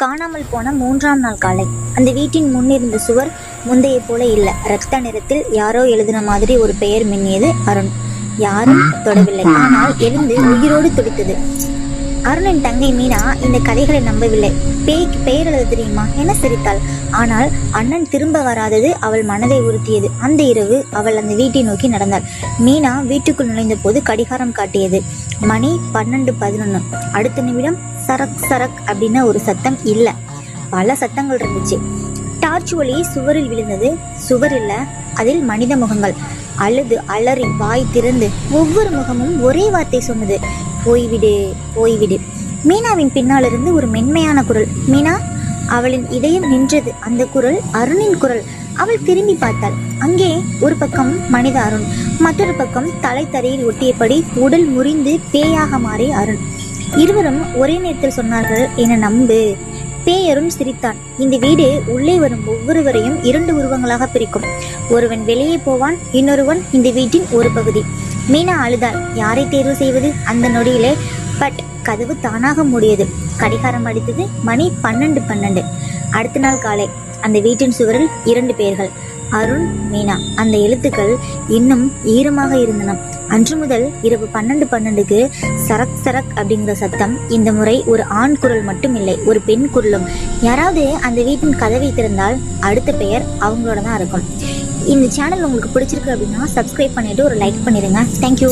காணாமல் போன 3ஆம் நாள் காலை அந்த வீட்டின் முன்னிருந்த சுவர் முந்தைய போல இல்ல. இரத்த நிறத்தில் யாரோ எழுதின மாதிரி ஒரு பெயர் மின்னியது. அருண். யாரும் தொடவில்லை, ஆனால் எழுந்து உயிரோடு துடித்தது. அருணின் தங்கை மீனா இந்த கதைகளை நம்பவில்லை. பேய்க்கு பெயர் எழுத தெரியுமா என சிரித்தாள். ஆனால் அண்ணன் திரும்ப வராதது அவள் மனதை உறுத்தியது. அந்த இரவு அவள் அந்த வீட்டை நோக்கி நடந்தாள். மீனா வீட்டுக்குள் நுழைந்த போது கடிகாரம் காட்டியது. மணி 12:11. அடுத்த நிமிடம் சரக் சரக் அப்படின்னு ஒரு சத்தம் இல்ல, பல சத்தங்கள் இருந்துச்சு. டார்ச் ஒளி சுவரில் விழுந்தது. சுவர் இல்ல, அதில் மனித முகங்கள். அழுது அலறி வாய் திறந்து ஒவ்வொரு முகமும் ஒரே வார்த்தை சொன்னது, போய்விடு போய்விடு. மீனாவின் பின்னாலிருந்து ஒரு மென்மையான குரல். மீனா. அவளின் இதயம் நின்றது. அந்த குரல் அருணின் குரல். அவள் திரும்பி பார்த்தாள். அங்கே ஒரு பக்கம் மனித அருண், மற்றொரு பக்கம் தலை தரையில் ஒட்டியபடி உடல் முறிந்து பேயாக மாறி அருண். இருவரும் ஒரே நேரத்தில் சொன்னார்கள், என நம்பு. பேயருண் சிரித்தான். இந்த வீடு உள்ளே வரும் ஒவ்வொருவரையும் 2 உருவங்களாக பிரிக்கும். ஒருவன் வெளியே போவான், இன்னொருவன் இந்த வீட்டின் ஒரு பகுதி. மீனா அழுதாள். யாரை தேர்வு செய்வது அந்த நொடியிலே? பட் கதவு தானாக மூடியது. கடிகாரம் அடித்தது. மணி 12:12. அடுத்த நாள் காலை அந்த வீட்டின் சுவரில் 2 பேர்கள், அருண், மீனா. அந்த எழுத்துக்கள் இன்னும் ஈரமாக இருந்தன. அன்று முதல் இரவு 12:12க்கு சரக் சரக் அப்படிங்கிற சத்தம். இந்த முறை ஒரு ஆண் குரல் மட்டும் இல்லை, ஒரு பெண் குரலும். யாராவது அந்த வீட்டின் கதவை திறந்தால் அடுத்த பெயர் அவங்களோட தான் இருக்கும். இந்த சேனல் உங்களுக்கு பிடிச்சிருக்கு அப்படின்னா சப்ஸ்கிரைப் பண்ணிட்டு ஒரு லைக் பண்ணிடுங்க. தேங்க்யூ.